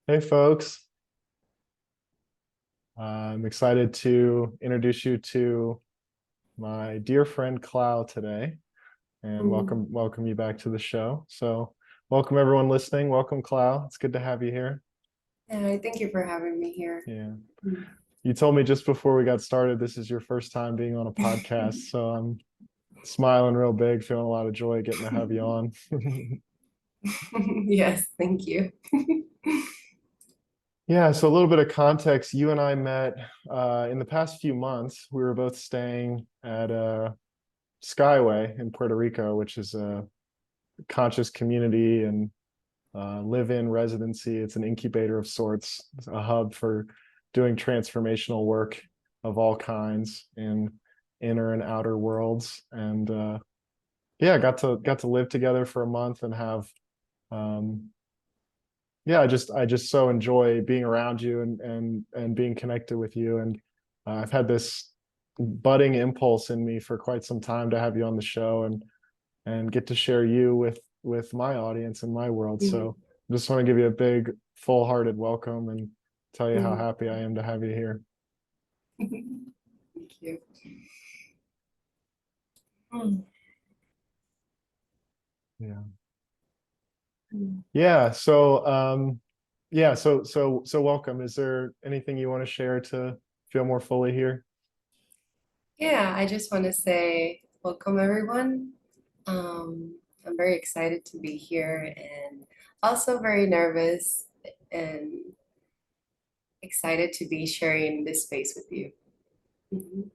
Hey folks, I'm excited to introduce you to my dear friend Clau today and Mm. welcome you back to the show. So welcome everyone listening. Welcome Clau. It's good to have you here. Yeah, thank you for having me here. Yeah. Mm. You told me just before we got started this is your first time being on a podcast, so I'm smiling real big, feeling a lot of joy getting to have you on. Yes, thank you. Yeah, so a little bit of context. You and I met in the past few months. We were both staying at Skyway in Puerto Rico, which is a conscious community and live-in residency. It's an incubator of sorts, it's a hub for doing transformational work of all kinds in inner and outer worlds. And yeah, got to live together for a month and have yeah, I just so enjoy being around you and being connected with you. And I've had this budding impulse in me for quite some time to have you on the show and get to share you with my audience and my world. Mm. So I just want to give you a big, full-hearted welcome and tell you how Mm. happy I am to have you here. Thank you. Mm. Yeah. Mm. Yeah. So welcome. Is there anything you want to share to feel more fully here? Yeah, I just want to say welcome everyone. I'm very excited to be here and also very nervous and excited to be sharing this space with you. Mhm.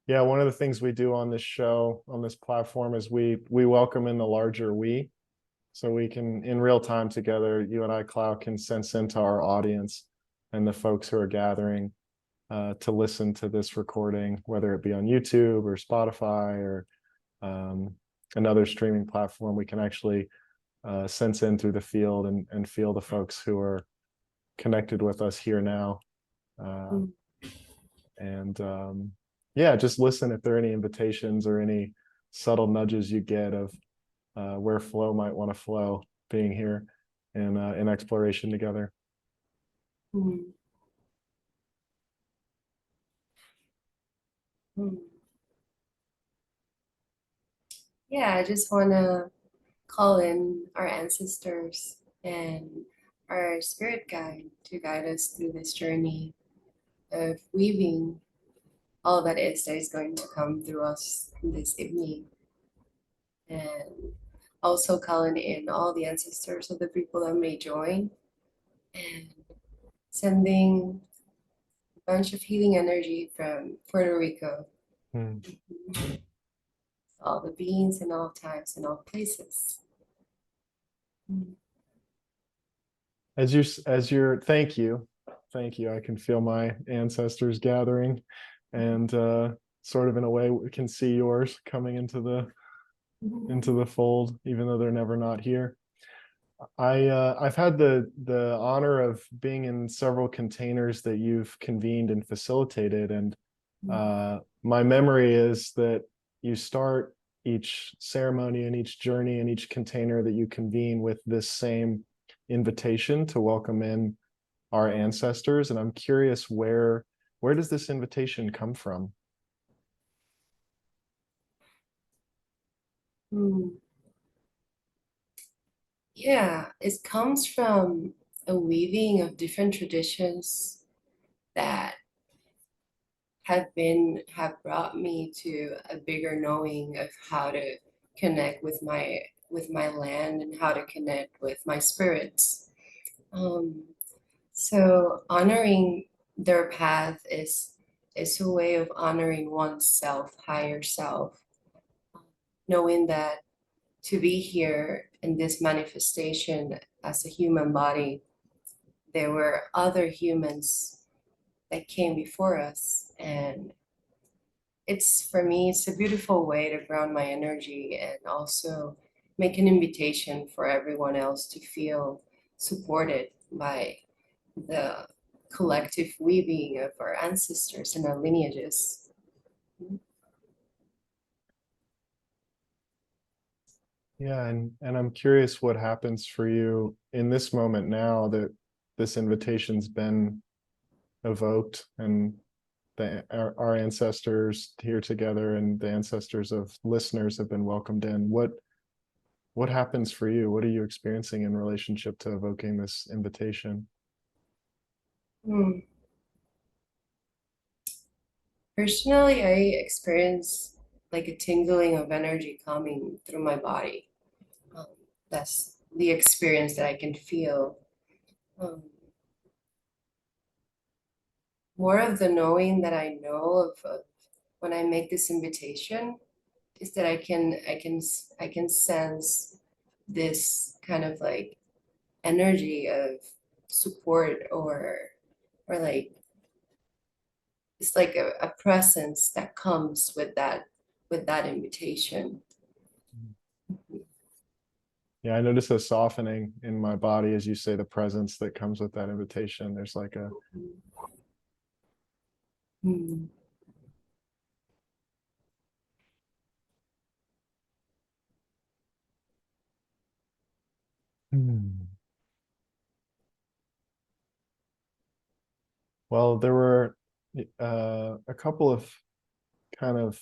Yeah, one of the things we do on this show, on this platform, is we welcome in the larger we. So we can, in real time together, you and I, Cloud, can sense into our audience and the folks who are gathering to listen to this recording, whether it be on YouTube or Spotify or um, another streaming platform. We can actually sense in through the field and feel the folks who are connected with us here now. Uh, Mm. and yeah, just listen if there are any invitations or any subtle nudges you get of where flow might want to flow being here in exploration together. Mm. Mm. Yeah, I just want to call in our ancestors and our spirit guide to guide us through this journey of weaving all that is going to come through us this evening. And also calling in all the ancestors of the people that may join and sending a bunch of healing energy from Puerto Rico, Hmm. all the beings in all times and all places. Mm. Thank you, thank you. I can feel my ancestors gathering, and sort of in a way we can see yours coming into the fold, even though they're never not here. I've had the honor of being in several containers that you've convened and facilitated, and my memory is that you start each ceremony and each journey and each container that you convene with this same invitation to welcome in our ancestors. And I'm curious, where does this invitation come from? Mm. Yeah, it comes from a weaving of different traditions that have brought me to a bigger knowing of how to connect with my land and how to connect with my spirits. Um, so honoring their path is a way of honoring oneself, higher self, knowing that to be here in this manifestation as a human body, there were other humans that came before us. And it's for me, it's a beautiful way to ground my energy and also make an invitation for everyone else to feel supported by the collective weaving of our ancestors and our lineages. Yeah, and I'm curious what happens for you in this moment now that this invitation's been evoked and our ancestors here together and the ancestors of listeners have been welcomed in. What happens for you? What are you experiencing in relationship to evoking this invitation? Hmm. Personally, I experience like a tingling of energy coming through my body. Um, that's the experience that I can feel. Um, More of the knowing that I know of when I make this invitation is that I can sense this kind of like energy of support or like it's like a presence that comes with that invitation. Yeah, I notice a softening in my body as you say the presence that comes with that invitation. There's like a Mm. Hmm. Well, there were a couple of kind of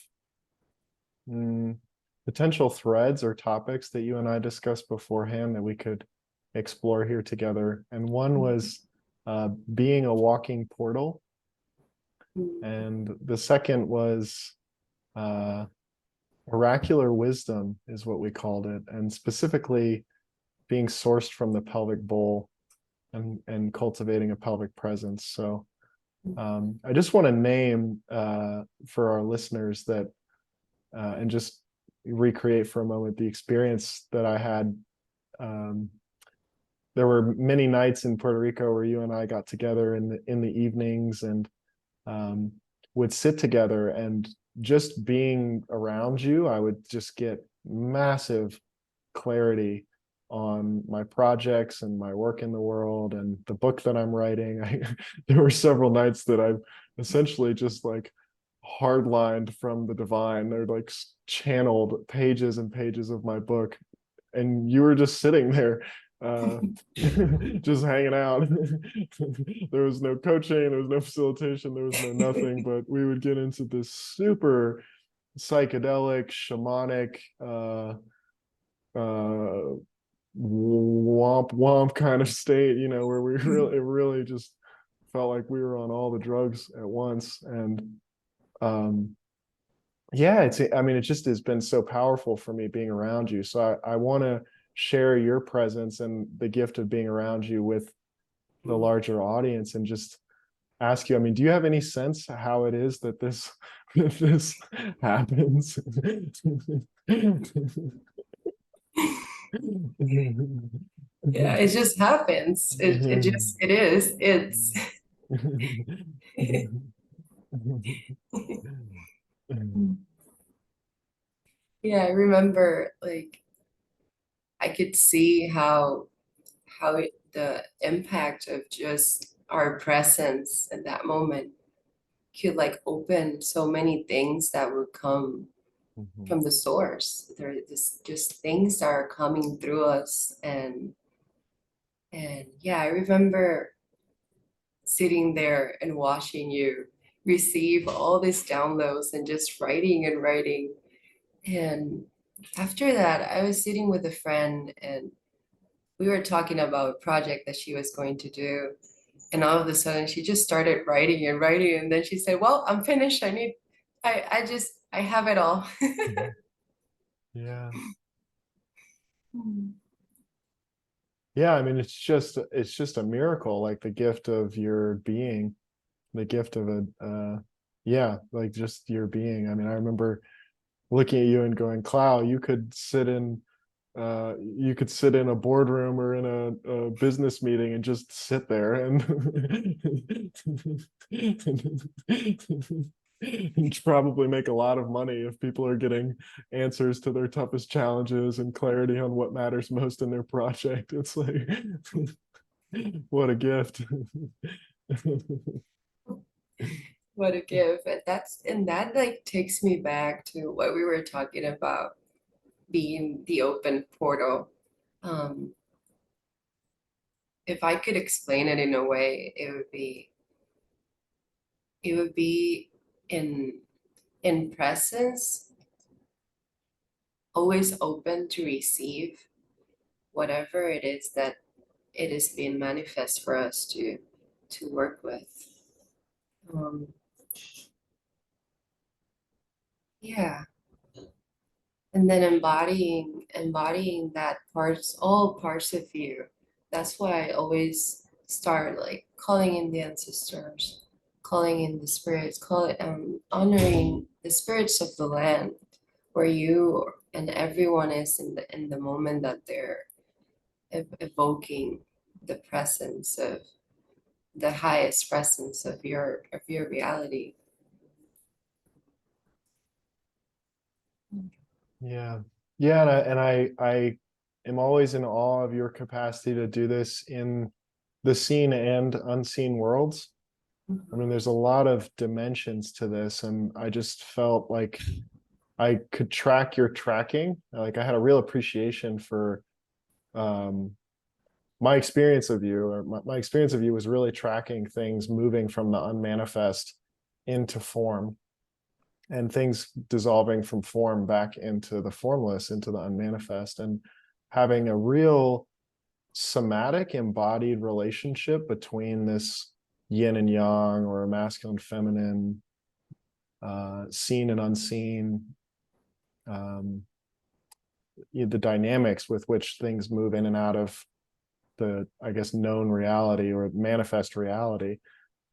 mm, potential threads or topics that you and I discussed beforehand that we could explore here together. And one was being a walking portal. Mm. And the second was uh, oracular wisdom, is what we called it. And specifically, being sourced from the pelvic bowl and cultivating a pelvic presence. So I just want to name for our listeners that and just recreate for a moment the experience that I had. Um, there were many nights in Puerto Rico where you and I got together in the evenings and um, would sit together, and just being around you, I would just get massive clarity on my projects and my work in the world and the book that I'm writing. There were several nights that I've essentially just like hardlined from the divine. They're like channeled pages and pages of my book, and you were just sitting there uh just hanging out. There was no coaching, there was no facilitation, there was no nothing, but we would get into this super psychedelic shamanic uh womp womp kind of state, where we really, it really just felt like we were on all the drugs at once. And um yeah, I mean, it just has been so powerful for me being around you. So I want to share your presence and the gift of being around you with the larger audience and just ask you, I mean, do you have any sense how it is that this that this happens? Yeah, it just happens. It is. It's yeah, I remember like I could see the impact of just our presence in that moment could like open so many things that would come from the source. There are just things that are coming through us and yeah, I remember sitting there and watching you receive all these downloads and just writing and writing. And after that, I was sitting with a friend and we were talking about a project that she was going to do. And all of a sudden she just started writing and writing. And then she said, well, I'm finished. I have it all. Yeah. Yeah, I mean, it's just a miracle, like the gift of your being, the gift of a yeah, like just your being. I mean, I remember looking at you and going, Clow, you could sit in a boardroom or in a business meeting and just sit there and and probably make a lot of money if people are getting answers to their toughest challenges and clarity on what matters most in their project. It's like, what a gift. What a gift. And that like takes me back to what we were talking about being the open portal. If I could explain it in a way, it would be in presence, always open to receive whatever it is that it is being manifest for us to work with. Um, yeah, and then embodying that parts, all parts of you. That's why I always start like calling in the ancestors, calling in the spirits, honoring the spirits of the land where you and everyone is in the moment that they're evoking the presence of the highest presence of your reality. Yeah. Yeah, and I am always in awe of your capacity to do this in the seen and unseen worlds. I mean, there's a lot of dimensions to this, and I just felt like I could track your tracking. Like I had a real appreciation for um my experience of you, or my experience of you was really tracking things moving from the unmanifest into form, and things dissolving from form back into the formless, into the unmanifest, and having a real somatic embodied relationship between this yin and yang, or masculine feminine, seen and unseen, um, the dynamics with which things move in and out of the, I guess, known reality or manifest reality.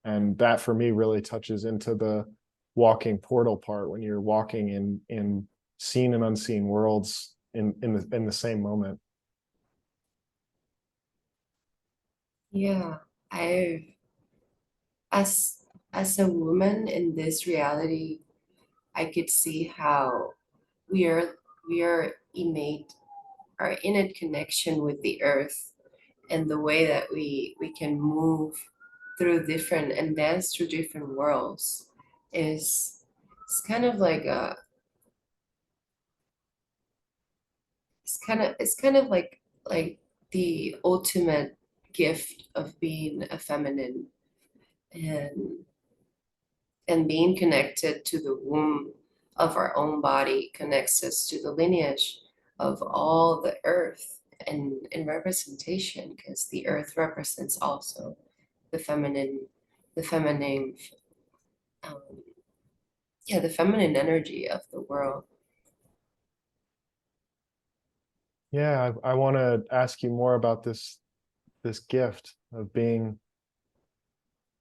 And that for me really touches into the walking portal part, when you're walking in seen and unseen worlds in the same moment. Yeah, I as as a woman in this reality, I could see how we are we are innate our innate connection with the earth and the way that we can move through different and dance through different worlds is it's kind of like a it's kind of like the ultimate gift of being a feminine and being connected to the womb of our own body connects us to the lineage of all the earth and in representation, because the earth represents also the feminine the feminine um, yeah, the feminine energy of the world. Yeah, I want to ask you more about this gift of being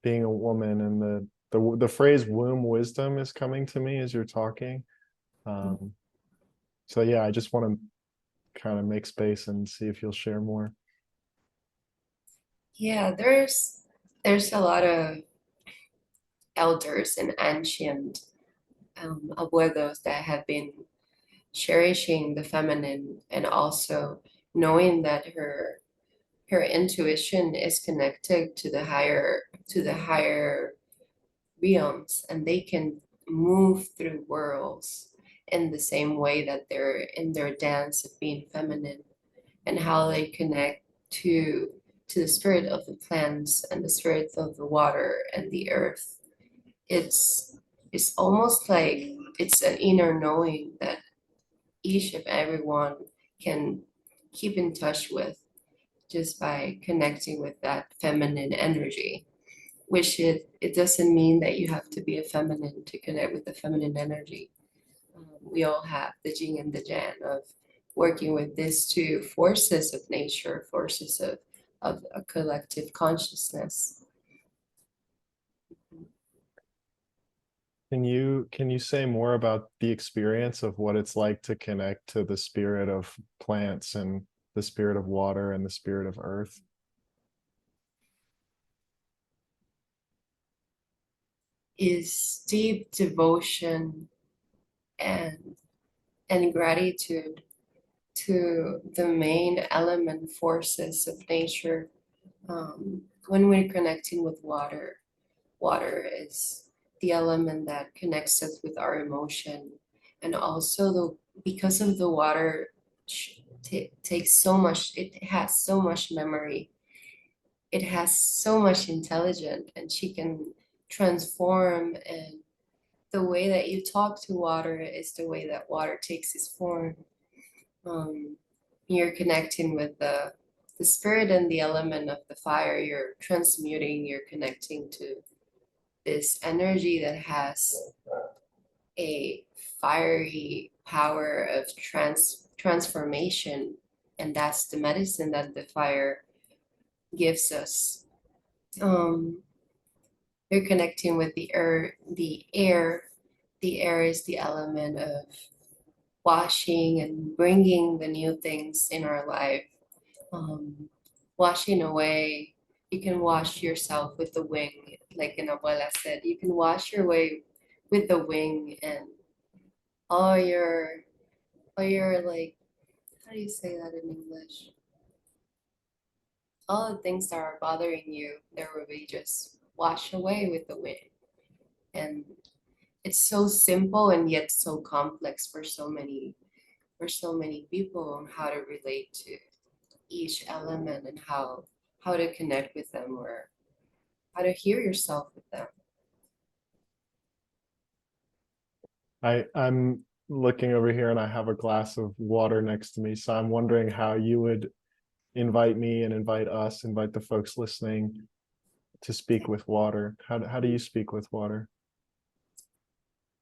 a woman, and the phrase womb wisdom is coming to me as you're talking. Um, so yeah, I just want to kind of make space and see if you'll share more. Yeah, there's a lot of elders and ancient abuelos that have been cherishing the feminine and also knowing that her intuition is connected to the higher realms, and they can move through worlds in the same way that they're in their dance of being feminine, and how they connect to the spirit of the plants and the spirit of the water and the earth. it's it's almost like it's an inner knowing that each of everyone can keep in touch with just by connecting with that feminine energy, which it doesn't mean that you have to be a feminine to connect with the feminine energy. We all have the yin and the yang of working with these two forces of nature, forces of a collective consciousness. Can you say more about the experience of what it's like to connect to the spirit of plants, and the spirit of water, and the spirit of earth? Is deep devotion and gratitude to the main element forces of nature. When we're connecting with water, water is the element that connects us with our emotion, and also the because of the water takes so much, it has so much memory, it has so much intelligence, and she can transform. And the way that you talk to water is the way that water takes its form. um, you're connecting with the spirit and the element of the fire. You're transmuting, you're connecting to this energy that has a fiery power of transformation, and that's the medicine that the fire gives us. um, you're connecting with the air is the element of washing and bringing the new things in our life. um, Washing away. You can wash yourself with the wing, like an abuela said. You can wash your way with the wing, and all your like, how do you say that in English? All the things that are bothering you, there will be just washed away with the wind. And it's so simple and yet so complex for so many people on how to relate to each element, and how to connect with them, or how to hear yourself with them. I'm looking over here and I have a glass of water next to me. So I'm wondering how you would invite me and invite us, invite the folks listening to speak with water. How do you speak with water?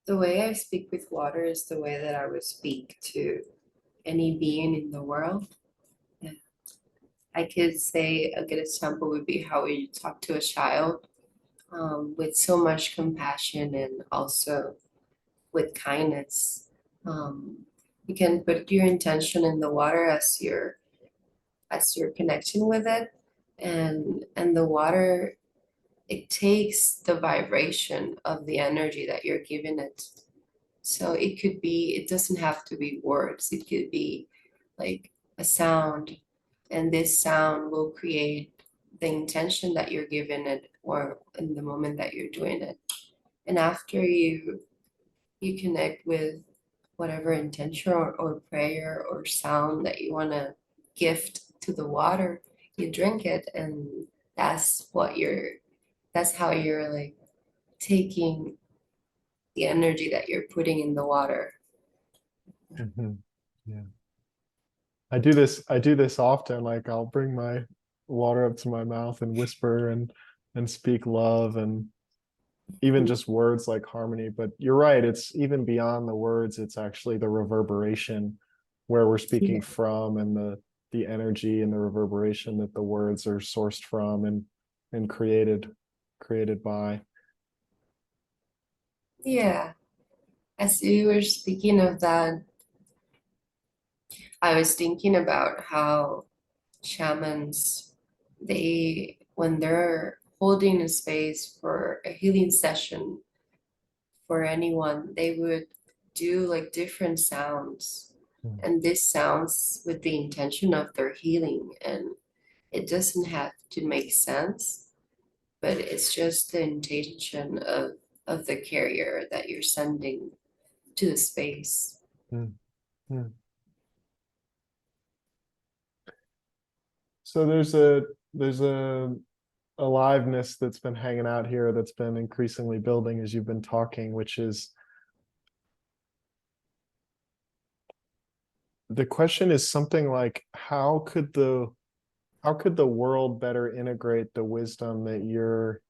The way I speak with water is the way that I would speak to any being in the world. Yeah. I could say a good example would be how we talk to a child, with so much compassion and also with kindness. Um, you can put your intention in the water as your connection with it, and the water, it takes the vibration of the energy that you're giving it. So it doesn't have to be words. It could be like a sound, and this sound will create the intention that you're giving it, or in the moment that you're doing it. And after you connect with whatever intention or prayer or sound that you want to gift to the water, you drink it, and that's what you're that's how you're like taking the energy that you're putting in the water. Mhm. Yeah. I do this often. Like I'll bring my water up to my mouth and whisper and speak love, and even just words like harmony. But you're right, it's even beyond the words. It's actually the reverberation where we're Yeah. speaking from, and the energy and the reverberation that the words are sourced from and created by. Yeah. As you were speaking of that, I was thinking about how shamans, when they're holding a space for a healing session for anyone, they would do like different sounds. Mm, And this sounds with the intention of their healing. And it doesn't have to make sense, but it's just the intention of the carrier that you're sending to the space. mm, mm. So there's a aliveness that's been hanging out here that's been increasingly building as you've been talking, which is, the question is something like, how could the world better integrate the wisdom that you're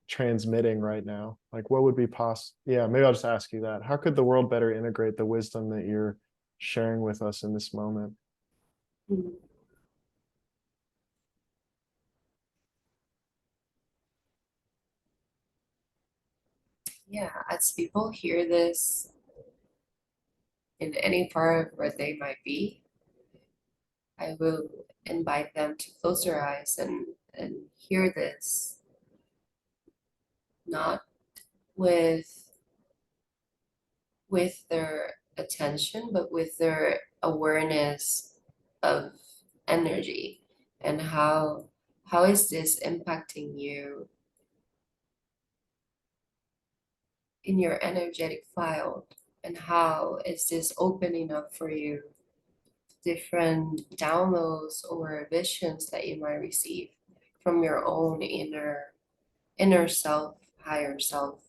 transmitting right now? Like what would be possible? Yeah, maybe I'll just ask you that. How could the world better integrate the wisdom that you're sharing with us in this moment? Mm. Yeah, as people hear this in any part of where they might be, I will invite them to close their eyes and hear this, not with their attention, but with their awareness of energy, and how is this impacting you in your energetic field. And how is this opening up for you different downloads or visions that you might receive from your own inner self, higher self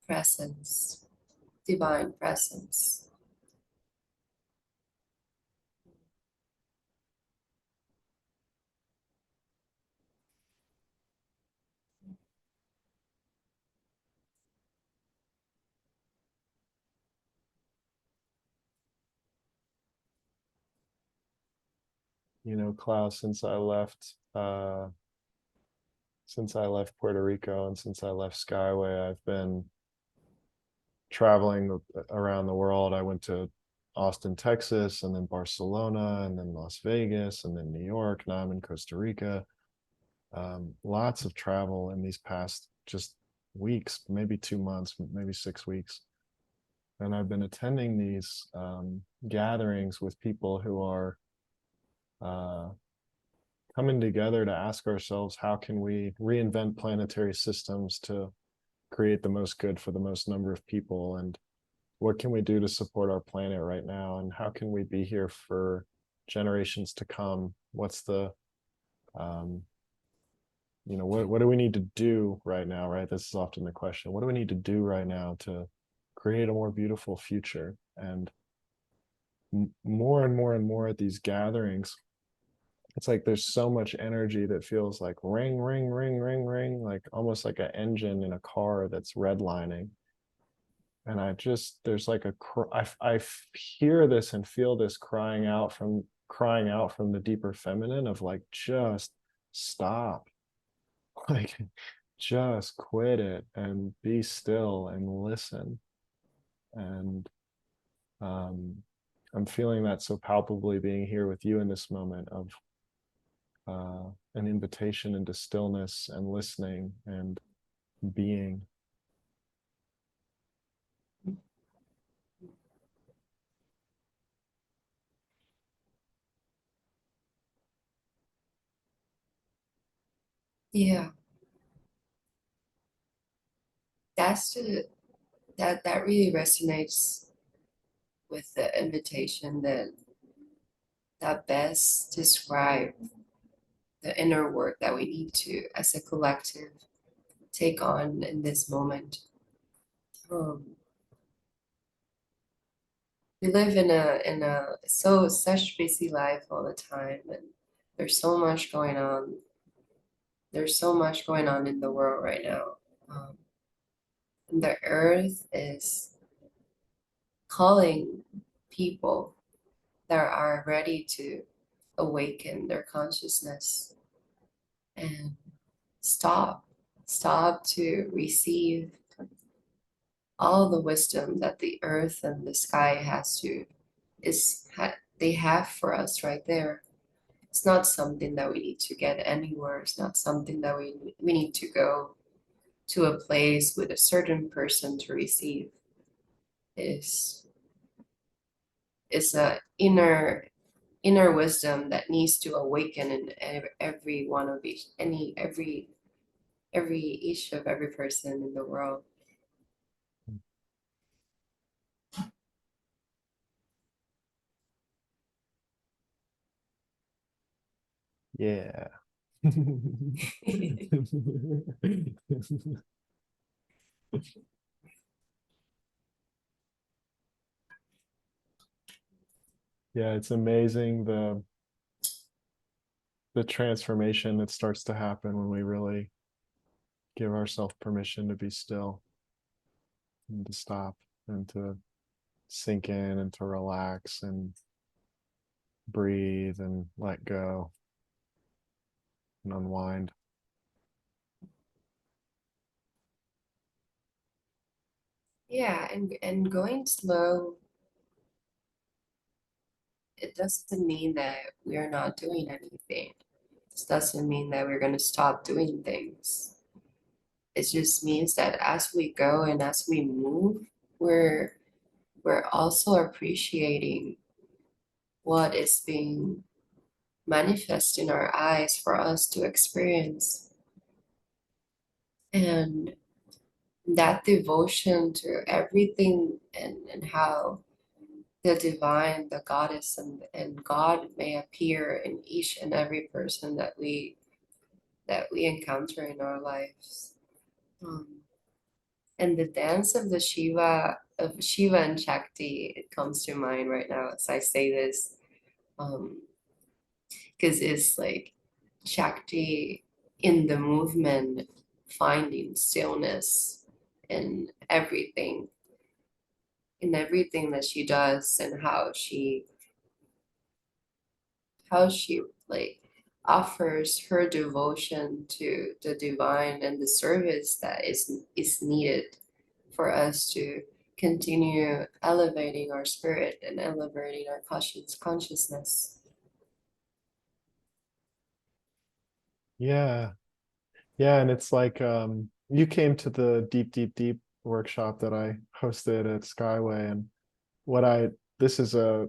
presence, divine presence. You know, Klaus, since I left Puerto Rico and since I left Skyway, I've been traveling around the world. I went to Austin, Texas, and then Barcelona, and then Las Vegas, and then New York. Now I'm in Costa Rica. Lots of travel in these past just weeks, maybe 2 months, maybe 6 weeks. And I've been attending these gatherings with people who are uh, coming together to ask ourselves, how can we reinvent planetary systems to create the most good for the most number of people? And what can we do to support our planet right now? And how can we be here for generations to come? What's the, what do we need to do right now, right? This is often the question. What do we need to do right now to create a more beautiful future? And more and more and more at these gatherings, it's like there's so much energy that feels like ring, ring, ring, ring, ring, like almost like an engine in a car that's redlining. And there's like I hear this and feel this crying out from the deeper feminine of like, just stop, like, just quit it and be still and listen. And I'm feeling that so palpably being here with you in this moment of an invitation into stillness and listening and being. Yeah, that's the that really resonates with the invitation that best describe the inner work that we need to, as a collective, take on in this moment. Um, we live in a such busy life all the time, and there's so much going on. There's so much going on in the world right now. Um, and the earth is calling people that are ready to awaken their consciousness and stop, stop to receive all the wisdom that the earth and the sky has to they have for us right there. It's not something that we need to get anywhere. It's not something that we need to go to a place with a certain person to receive. Is is a inner wisdom that needs to awaken in every one of each of every person in the world. Yeah. Yeah, it's amazing the transformation that starts to happen when we really give ourselves permission to be still and to stop and to sink in and to relax and breathe and let go and unwind. Yeah, and going slow, it doesn't mean that we are not doing anything. This doesn't mean that we're going to stop doing things. It just means that as we go and as we move, we're we're also appreciating what is being manifest in our eyes for us to experience. And that devotion to everything and how the divine, the goddess and God may appear in each and every person that we encounter in our lives. Um, and the dance of the Shiva and Shakti, it comes to mind right now as I say this, because it's like Shakti in the movement, finding stillness in everything, that she does, and how she like offers her devotion to the divine and the service that is needed for us to continue elevating our spirit and elevating our consciousness. Yeah. Yeah, and it's like you came to the deep, deep, deep workshop that I hosted at Skyway, and what I this is a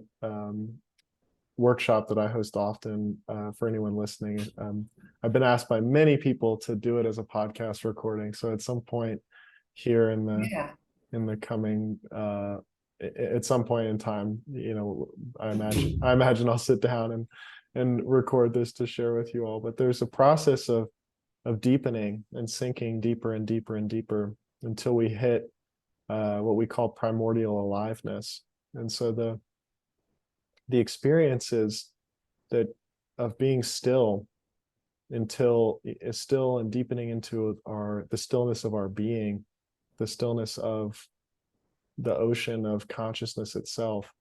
workshop that I host often for anyone listening. I've been asked by many people to do it as a podcast recording. So at some point here Yeah. in the coming at some point in time, I imagine I'll sit down and record this to share with you all. But there's a process of deepening and sinking deeper and deeper and deeper until we hit what we call primordial aliveness. And so the experiences that of being still until is still and deepening into the stillness of our being, the stillness of the ocean of consciousness itself,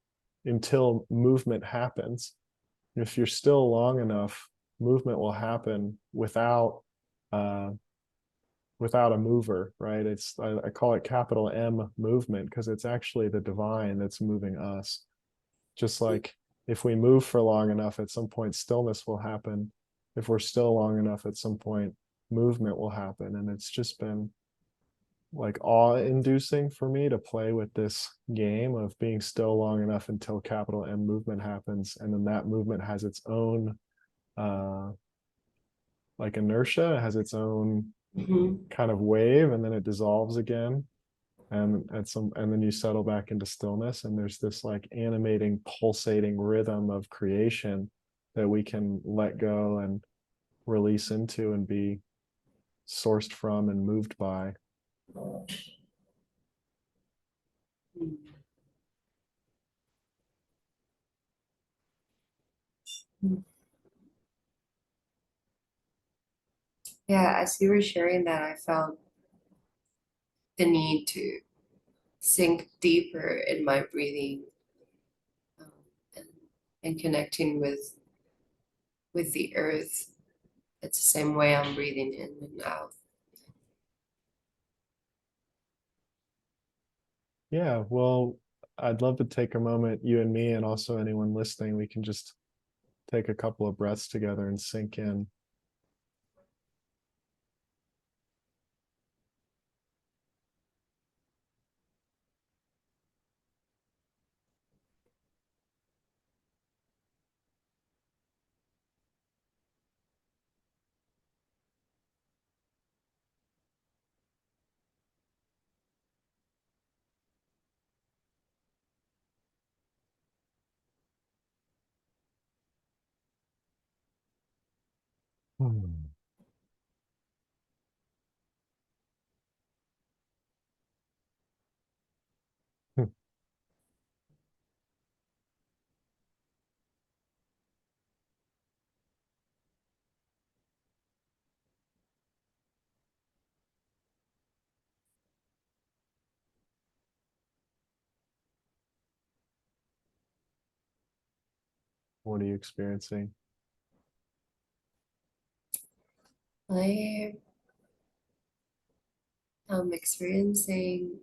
until movement happens. If you're still long enough, movement will happen uh, without a mover, right? I call it capital M movement because it's actually the divine that's moving us. Just like if we move for long enough, at some point stillness will happen. If we're still long enough, at some point movement will happen. And it's just been like awe-inducing for me to play with this game of being still long enough until capital M movement happens. And then that movement has its own uh like inertia, it has its own Mhm. kind of wave, and then it dissolves again, and then you settle back into stillness, and there's this like animating pulsating rhythm of creation that we can let go and release into and be sourced from and moved by. Mhm. Yeah, as you were sharing that, I felt the need to sink deeper in my breathing, um, and, and connecting with the earth. It's the same way I'm breathing in and out. Yeah, well, I'd love to take a moment, you and me, and also anyone listening, we can just take a couple of breaths together and sink in. Hmm. What are you experiencing? I am experiencing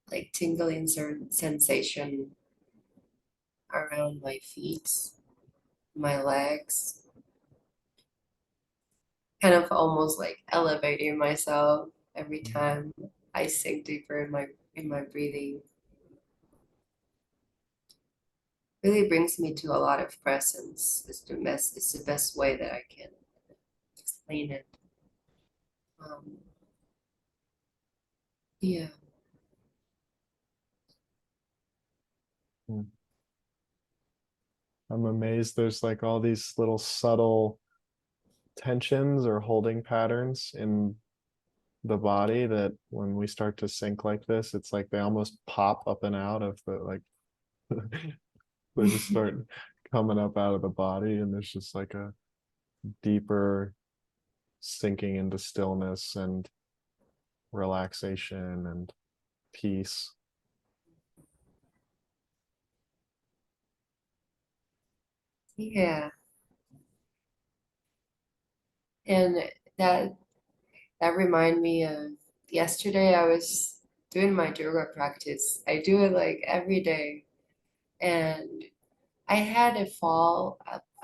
like tingling sensation around my feet, my legs, kind of almost like elevating myself every time I sink deeper in my breathing. Really brings me to a lot of presence. It's the best way that I can explain it. Um, Yeah. Mm. I'm amazed there's like all these little subtle tensions or holding patterns in the body that when we start to sync like this, it's like they almost pop up and out of the like they just start coming up out of the body, and there's just like a deeper sinking into stillness and relaxation and peace. Yeah. And that that remind me of yesterday I was doing my yoga practice. I do it like every day. And I had a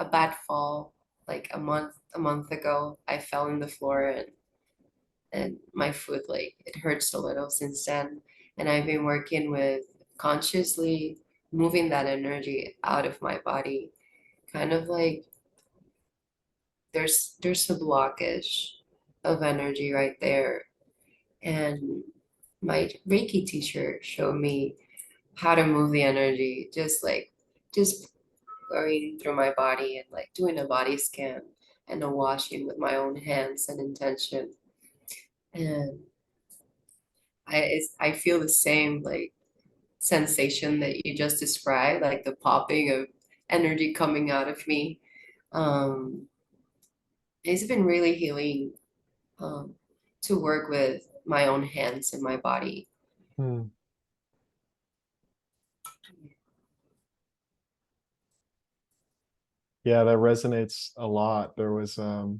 bad fall, like a month ago. I fell on the floor and my foot like it hurts a little since then. And I've been working with consciously moving that energy out of my body. Kind of like there's a blockage of energy right there. And my Reiki teacher showed me how to move the energy, just going through my body and like doing a body scan and a washing with my own hands and intention. And I feel the same like sensation that you just described, like the popping of energy coming out of me. Um, it's been really healing um, to work with my own hands and my body. Hmm. Yeah, that resonates a lot. There's a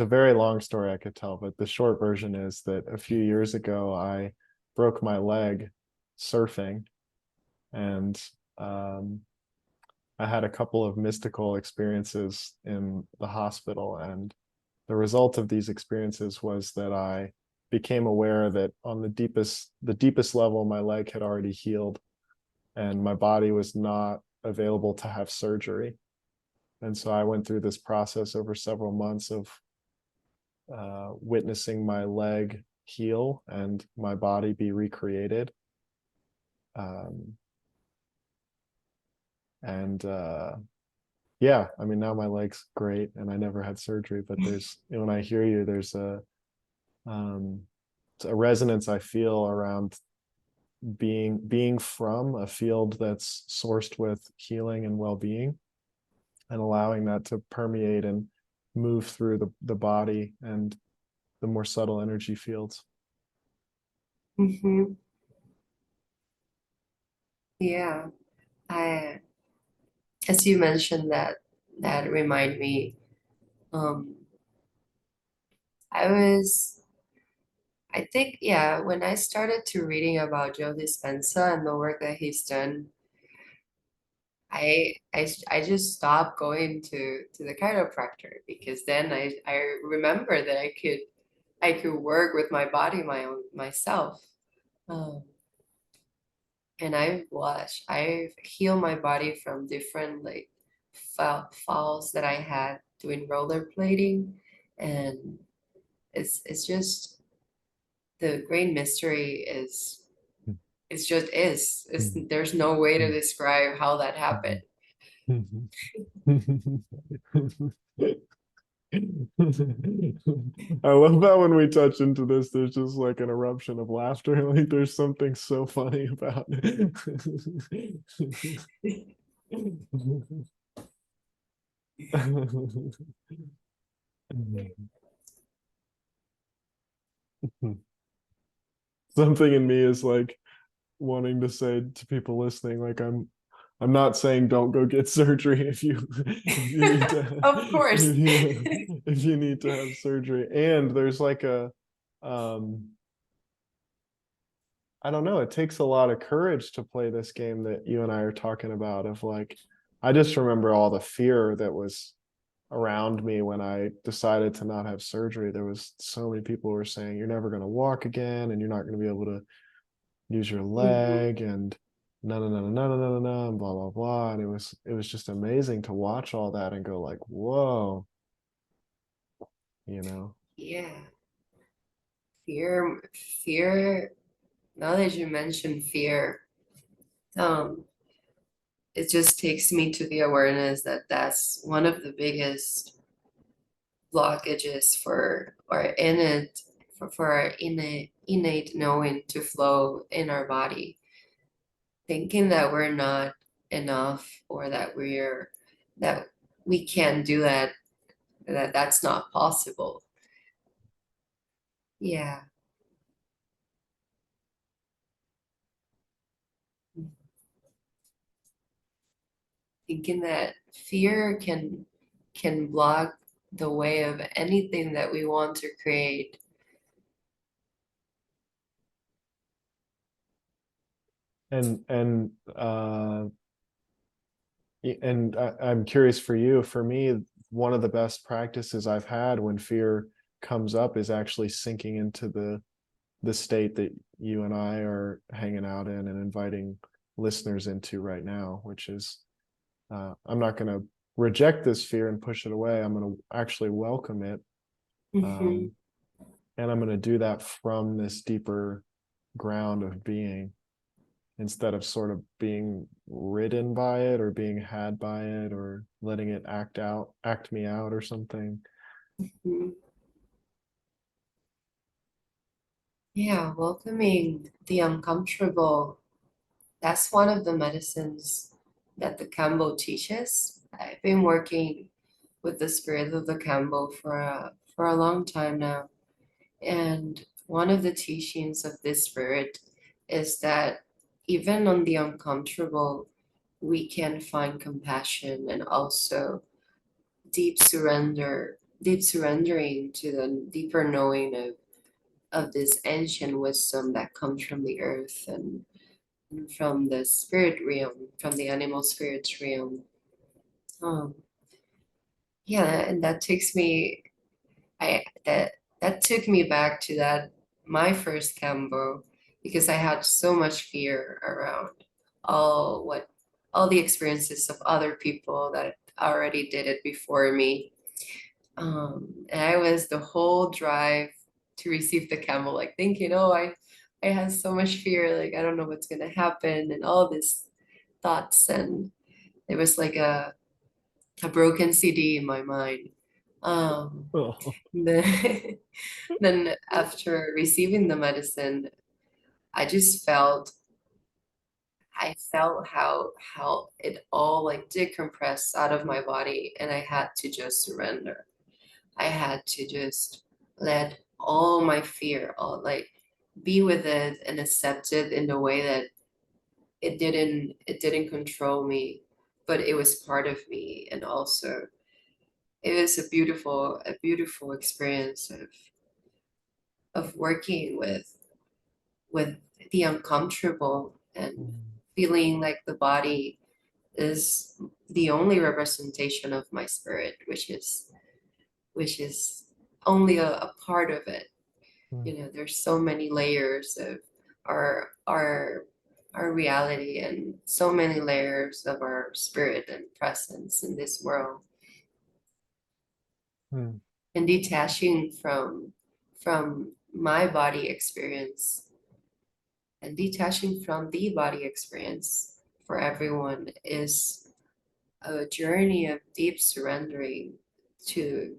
very long story I could tell, but the short version is that a few years ago I broke my leg surfing, and um, I had a couple of mystical experiences in the hospital. And the result of these experiences was that I became aware that on the deepest level, my leg had already healed and my body was not available to have surgery. And so I went through this process over several months of witnessing my leg heal and my body be recreated. Um, and yeah, I mean, now my leg's great and I never had surgery, but there's, when I hear you, there's um, a resonance I feel around being from a field that's sourced with healing and well-being, and allowing that to permeate and move through the body and the more subtle energy fields. Hmm. Yeah, I as you mentioned that remind me. Um, I was I think yeah when I started to reading about Joe Dispenza and the work that he's done, I just stopped going to the chiropractor because then I remember that I could work with my body myself. Um, and I've healed my body from different like falls that I had doing rollerblading, and it's just the great mystery is it's just is it's there's no way to describe how that happened. I love that when we touch into this, there's just like an eruption of laughter. Like there's something so funny about it. Something in me is like wanting to say to people listening, like I'm not saying don't go get surgery if you need to Of course. if you need to have surgery. And there's like a um I don't know, it takes a lot of courage to play this game that you and I are talking about, of like, I just remember all the fear that was around me when I decided to not have surgery. There was so many people who were saying you're never going to walk again and you're not going to be able to use your Mhm. leg, and no no no no no no no no and blah blah blah. And it was just amazing to watch all that and go like, whoa, you know. Yeah. fear, now that you mentioned fear, um, it just takes me to the awareness that that's one of the biggest blockages for or in it for our innate knowing to flow in our body, thinking that we're not enough or that we can't do that, that's not possible. Yeah. Thinking that fear can block the way of anything that we want to create. And I'm curious for you. For me, one of the best practices I've had when fear comes up is actually sinking into the state that you and I are hanging out in and inviting listeners into right now, which is I'm not going to reject this fear and push it away. I'm going to actually welcome it. Mhm. Um, and I'm going to do that from this deeper ground of being, instead of sort of being ridden by it or being had by it or letting it act me out or something. Mhm. Yeah, welcoming the uncomfortable. That's one of the medicines that the Kambo teaches. I've been working with the spirit of the Kambo for a long time now. And one of the teachings of this spirit is that even on the uncomfortable, we can find compassion and also deep surrendering to the deeper knowing of this ancient wisdom that comes from the earth and from the spirit realm, from the animal spirits realm. Um, yeah, and that takes me, I that took me back to that my first Cambo because I had so much fear around all what all the experiences of other people that already did it before me. And I was the whole drive to receive the camel, like thinking, oh, I had so much fear, like I don't know what's gonna happen, and all these thoughts, and it was like a broken CD in my mind. Oh. Then, then after receiving the medicine, I just I felt how it all like decompressed out of my body, and I had to just surrender. I had to just let all my fear, all like be with it and accept it in the way that it didn't control me, but it was part of me. And also it was a beautiful experience of working with the uncomfortable and feeling like the body is the only representation of my spirit, which is only a part of it. You know, there's so many layers of our our our reality and so many layers of our spirit and presence in this world. Mm. And detaching from my body experience and detaching from the body experience for everyone is a journey of deep surrendering to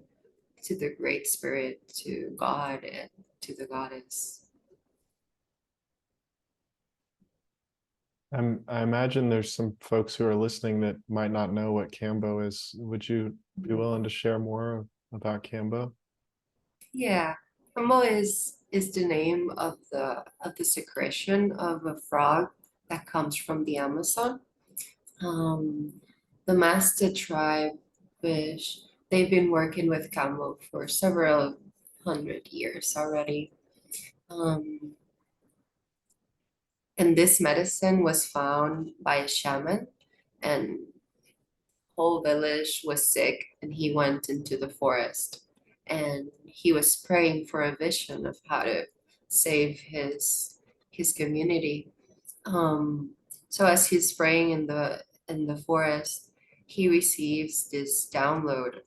to the great spirit, to God and to the goddess. I imagine there's some folks who are listening that might not know what Cambo is. Would you be willing to share more about Cambo? Yeah, Humble is the name of the secretion of a frog that comes from the Amazon. Um, the Master tribe, which they've been working with Cambo for several hundred years already. Um, and this medicine was found by a shaman, and whole village was sick, and he went into the forest, and he was praying for a vision of how to save his community. Um, so as he's praying in the forest, he receives this download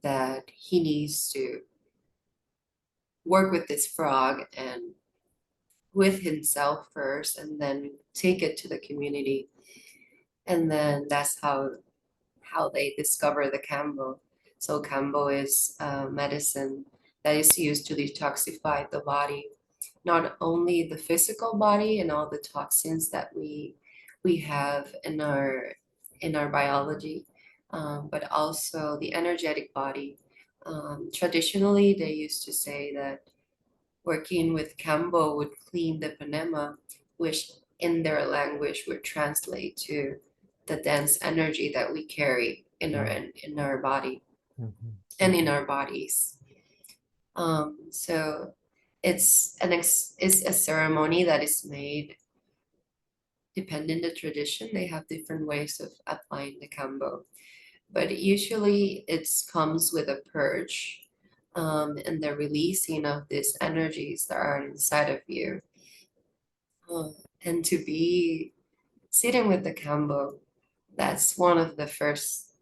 that he needs work with this frog and with himself first, and then take it to the community. And then that's how they discover the kambo. So kambo is medicine that is used to detoxify the body, not only the physical body and all the toxins that we have in our biology, but also the energetic body. Traditionally, they used to say that working with kambo would clean the panema, which in their language would translate to the dense energy that we carry in our body and in our bodies. So it's a ceremony that is made depending the tradition. They have different ways of applying the kambo, but usually it comes with a purge, and the releasing of these energies that are inside of you. Uh, and to be sitting with the kambo, that's one of the first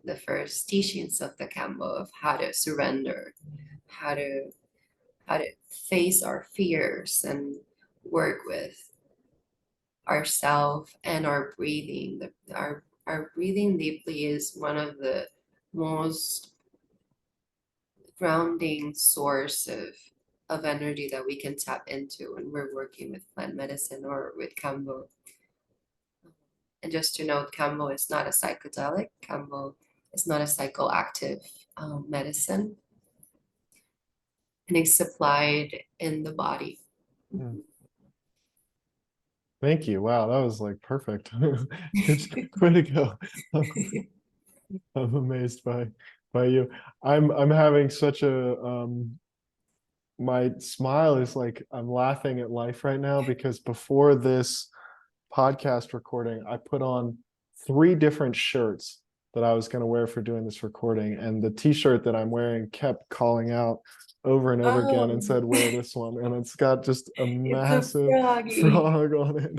teachings of the kambo of how to surrender, how to how to face our fears and work with ourself and our breathing. Our breathing deeply is one of the most grounding source of energy that we can tap into when we're working with plant medicine or with kambo. And just to note, kambo is not a psychedelic. Kambo is not a psychoactive medicine, and it's applied in the body. Thank you. Wow, that was like perfect. Good, way to go. I'm amazed by you. I'm having such a my smile is like I'm laughing at life right now because before this podcast recording, I put on 3 different shirts that I was going to wear for doing this recording, and the t-shirt that I'm wearing kept calling out over and over again and Oh, said, wear this one, and it's got just a it's a massive froggy. frog on it.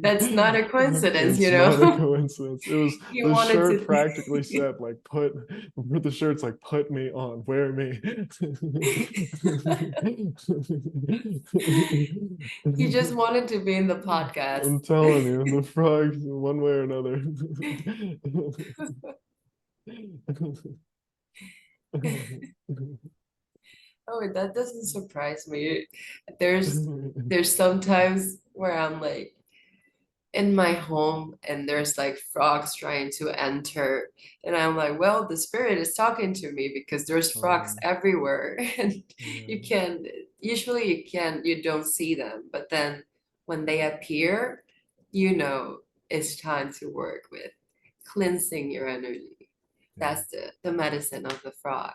That's not a coincidence, It's you not a know. coincidence. It was You the wanted shirt to. practically said like put the shirt's like put me on, wear me. You just wanted to be in the podcast. I'm telling you, the frogs one way or another. Oh, that doesn't surprise me. There's sometimes where I'm like in my home and there's like frogs trying to enter, and I'm like, well, the spirit is talking to me because there's frogs Um, everywhere, and yeah. you can usually you don't see them, but then when they appear, you know it's time to work with cleansing your energy. Yeah. That's the medicine of the frog.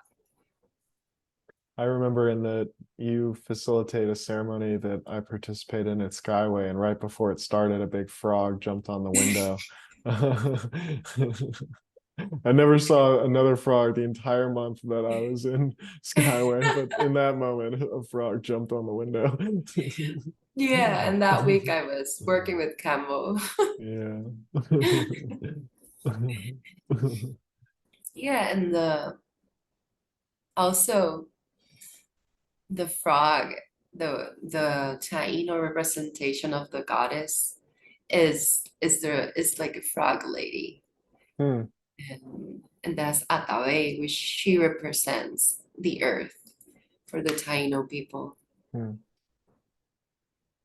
I remember you facilitate a ceremony that I participate in at Skyway, and right before it started, a big frog jumped on the window. I never saw another frog the entire month that I was in Skyway, but in that moment, a frog jumped on the window. Yeah, and that week I was working with Camo. Yeah. Yeah, and the also the frog, the Taino representation of the goddess is like a frog lady, Hmm, and that's Atawe, which she represents the earth for the Taino people, hmm,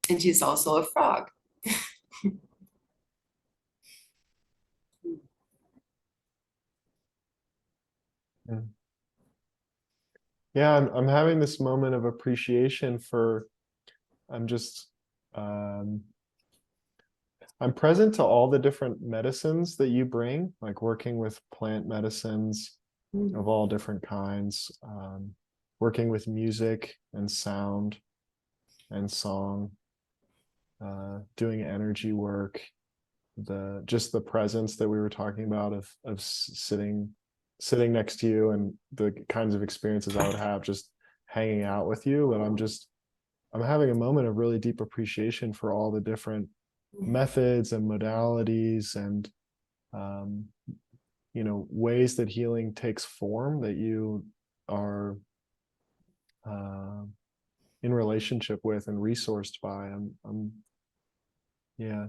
and she's also a frog. hmm. Yeah, I'm having this moment of appreciation for I'm just um I'm present to all the different medicines that you bring, like working with plant medicines of all different kinds, working with music and sound and song, doing energy work, the presence that we were talking about of sitting next to you, and the kinds of experiences I would have just hanging out with you. And I'm having a moment of really deep appreciation for all the different methods and modalities and um, ways that healing takes form that you are in relationship with and resourced by. I'm yeah,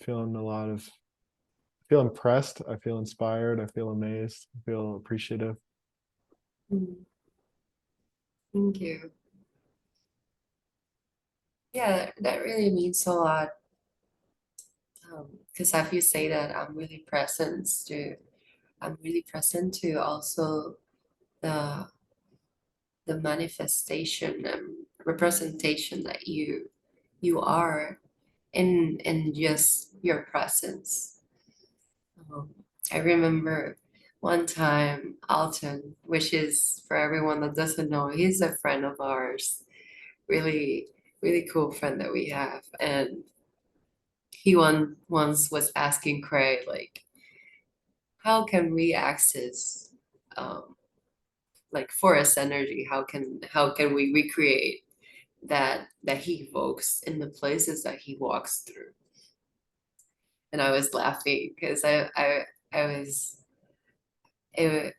feeling a lot of, I feel impressed, I feel inspired, I feel amazed, I feel appreciative. Mm, thank you. Yeah, that really means a lot. Because if you say that, I'm really present to also the the manifestation and representation that you are in just your presence. Um, I remember one time Alton, which is for everyone that doesn't know, he's a friend of ours, really, really cool friend that we have. And he once was asking Craig, like, how can we access um, like forest energy? How can we recreate that he evokes in the places that he walks through? And I was laughing because I was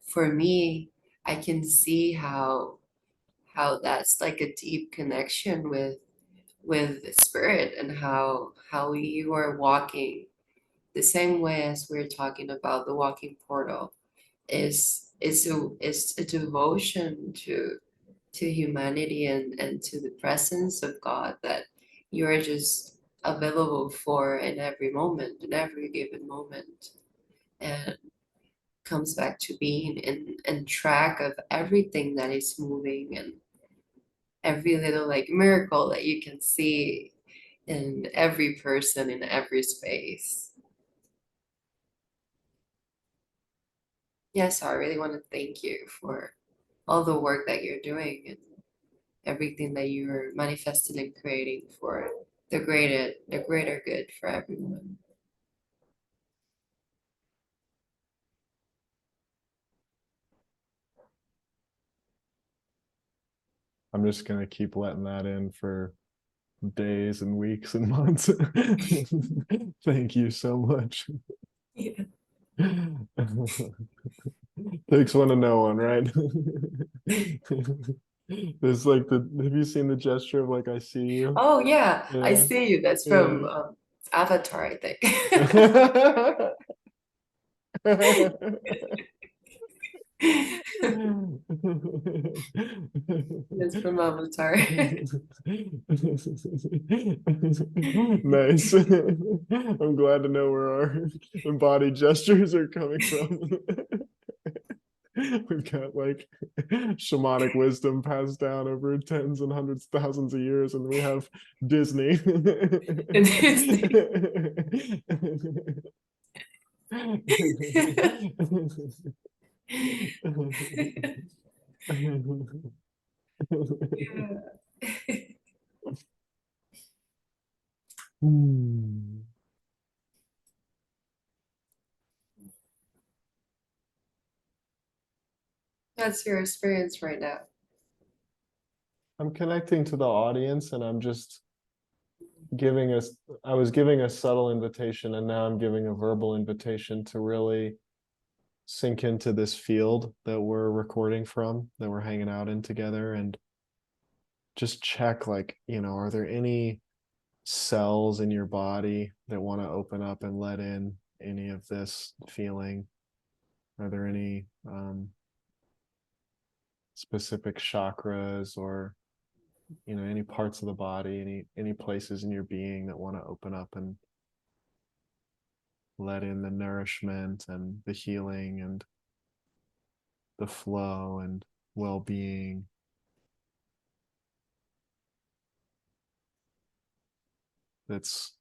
for me, I can see how that's like a deep connection with the spirit, and how you are walking the same way as we're talking about the walking portal is a devotion to humanity and to the presence of God that you are just available for in every moment, in every given moment. And comes back to being in track of everything that is moving, and every little like miracle that you can see in every person in every space. Yeah, so I really want to thank you for all the work that you're doing and everything that you're manifesting and creating for the greater good for everyone. I'm just gonna keep letting that in for days and weeks and months. Thank you so much. Yeah. Takes one to know one, right? There's like have you seen the gesture of like I see you? Oh yeah, I Yeah, see you. That's from yeah. Avatar, I think. That's from Avatar. Nice. I'm glad to know where our embodied gestures are coming from. We've got like shamanic wisdom passed down over tens and hundreds of thousands of years, and we have Disney. Disney. Yeah. Hmm. That's your experience right now. I'm connecting to the audience, and I'm just giving us, I was giving a subtle invitation, and now I'm giving a verbal invitation to really sink into this field that we're recording from, that we're hanging out in together, and just check, like, are there any cells in your body that want to open up and let in any of this feeling? Are there any specific chakras, or any parts of the body, any places in your being that want to open up and let in the nourishment and the healing and the flow and well-being that's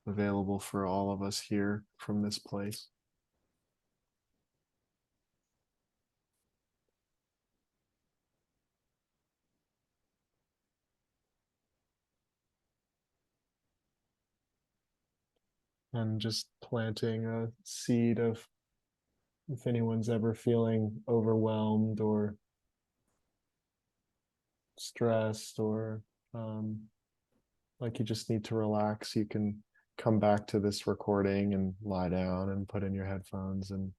available for all of us here from this place? And just planting a seed of, if anyone's ever feeling overwhelmed or stressed, or like you just need to relax, you can come back to this recording and lie down and put in your headphones and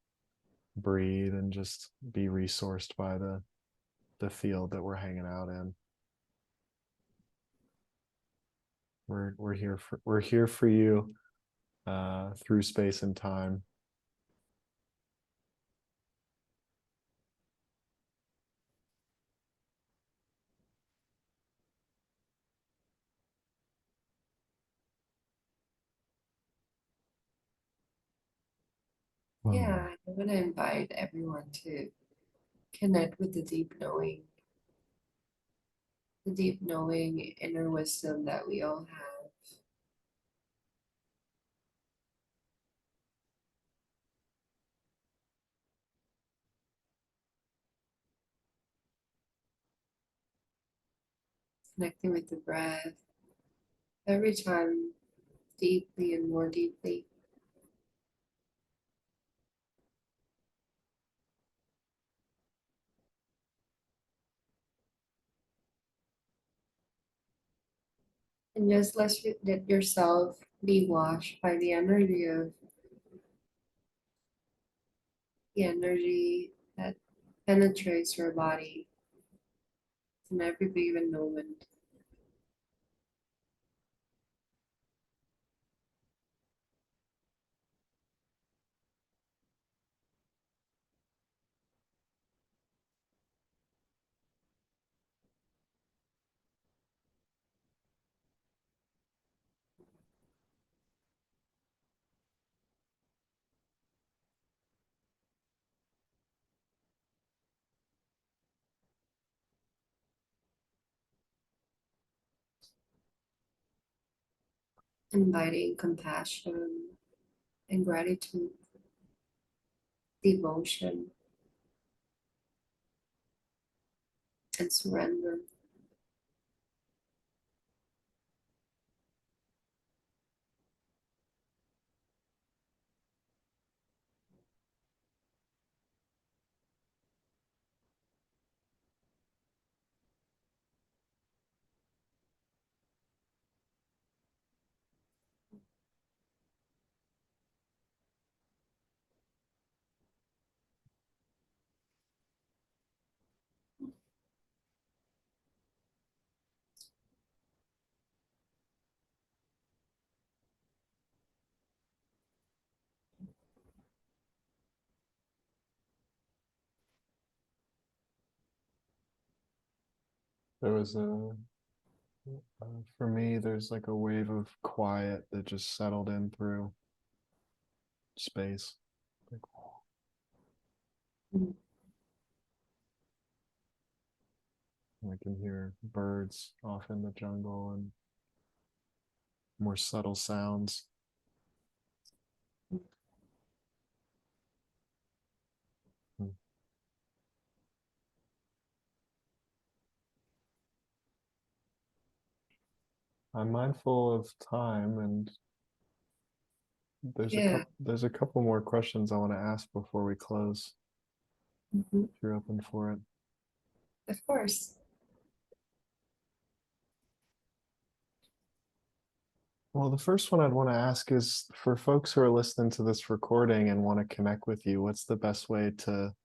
breathe and just be resourced by the the field that we're hanging out in. We're here for you through space and time. Yeah, I want to invite everyone to connect with the deep knowing inner wisdom that we all have. Connecting with the breath every time, deeply and more deeply. And just let yourself be washed by the energy that penetrates your body in every given moment. Inviting compassion and gratitude, devotion, and surrender. There was for me, there's like a wave of quiet that just settled in through space. Like, Mm. I can hear birds off in the jungle and more subtle sounds. Hmm. I'm mindful of time, and Yeah. there's a couple more questions I want to ask before we close, Mhm. if you're open for it. Of course. Well, the first one I'd want to ask is, for folks who are listening to this recording and want to connect with you, what's the best way to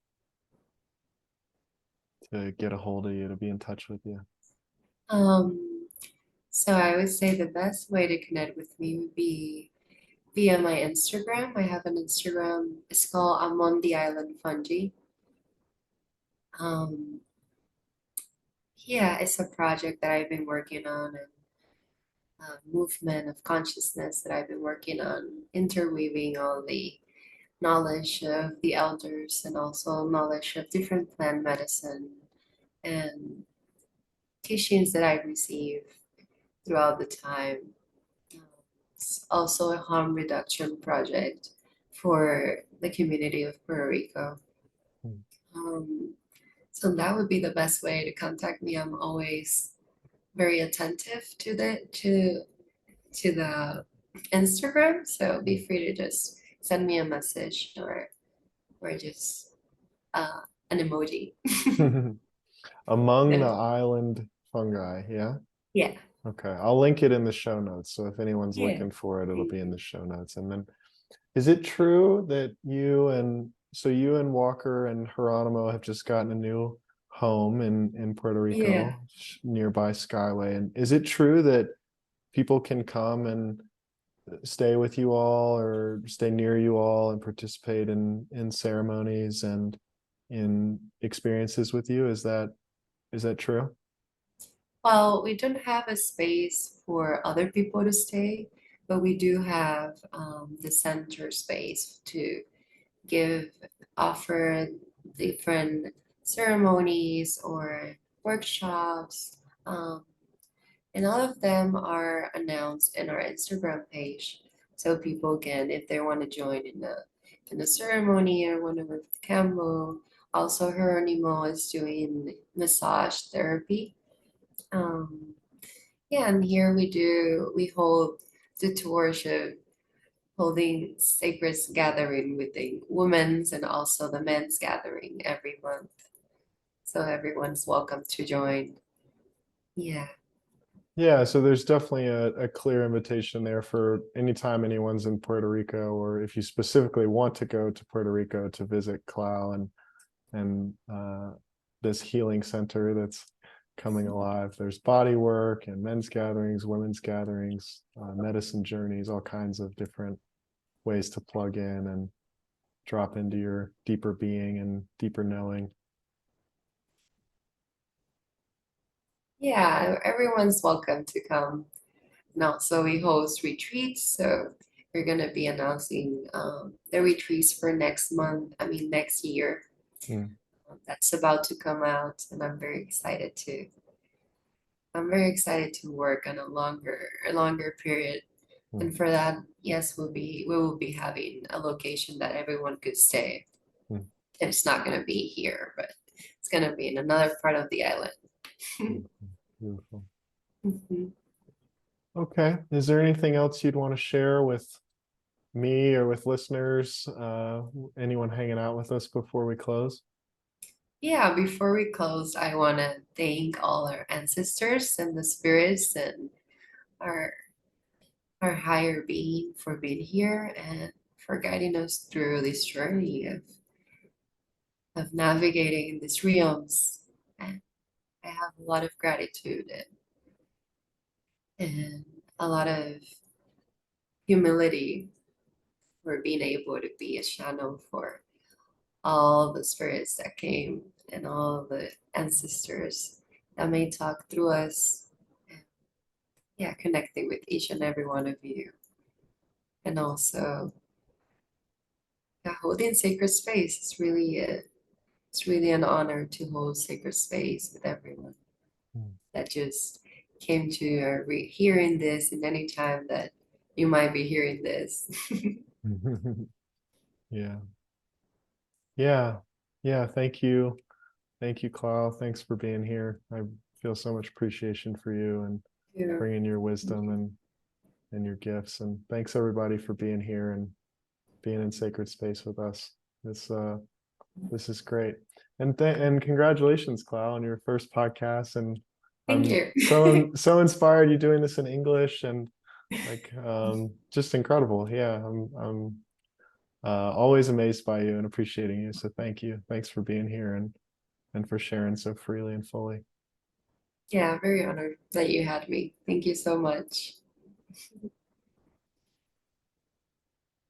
get a hold of you, to be in touch with you? Um, so I would say the best way to connect with me would be via my Instagram. I have an Instagram. It's called I'm on the Island Fungi. Um, yeah, it's a project that I've been working on, and a movement of consciousness that I've been working on, interweaving all the knowledge of the elders and also knowledge of different plant medicine and teachings that I've received throughout the time. It's also a harm reduction project for the community of Puerto Rico. Hmm. Um, so that would be the best way to contact me. I'm always very attentive to the Instagram, so be free to just send me a message or just uh, an emoji. Among the And island fungi, yeah? yeah, Okay, I'll link it in the show notes. So if anyone's yeah. looking for it, it'll Thank be in you. the show notes. And then, is it true that you and Walker and Geronimo have just gotten a new home in Puerto Yeah. Rico, nearby Skyway. And is it true that people can come and stay with you all or stay near you all and participate in ceremonies and in experiences with you? Is that true? Well, we don't have a space for other people to stay, but we do have the center space to give, offer different ceremonies or workshops. Um, and all of them are announced in our Instagram page. So people can, if they want to join in a ceremony or want to work with Cambo. Also, Jeronimo is doing massage therapy. Um, yeah, and here we hold the torch of holding sacred gathering with the women's and also the men's gathering every month. So everyone's welcome to join. Yeah. Yeah, so there's definitely a clear invitation there for anytime anyone's in Puerto Rico, or if you specifically want to go to Puerto Rico to visit Clau and this healing center that's coming alive. There's body work and men's gatherings, women's gatherings, medicine journeys, all kinds of different ways to plug in and drop into your deeper being and deeper knowing. Yeah, everyone's welcome to come. And also we host retreats. So we're gonna be announcing the retreats for next month, I mean next year. Mm, That's about to come out and I'm very excited to work on a longer period. mm, And for that, yes, we will be having a location that everyone could stay. mm, And it's not gonna be here, but it's gonna be in another part of the island. mm, beautiful. Mhm. Okay. Is there anything else you'd want to share with me or with listeners? Anyone hanging out with us before we close? Yeah, before we close, I want to thank all our ancestors and the spirits and our our higher being for being here and for guiding us through this journey of navigating these realms. And I have a lot of gratitude and a lot of humility for being able to be a channel for all the spirits that came and all the ancestors that may talk through us. Yeah, connecting with each and every one of you. And also, yeah, holding sacred space is it's really an honor to hold sacred space with everyone that just came to hearing this in any time that you might be hearing this. Mm. Yeah. Yeah. Yeah. Thank you. Thank you, Clau. Thanks for being here. I feel so much appreciation for you and Yeah. bringing your wisdom and your gifts. And thanks everybody for being here and being in sacred space with us. This is great. And congratulations, Clau, on your first podcast. And Thank I'm you. so inspired you doing this in English and like just incredible. Yeah, I'm always amazed by you and appreciating you. So thank you. Thanks for being here and for sharing so freely and fully. Yeah, very honored that you had me. Thank you so much.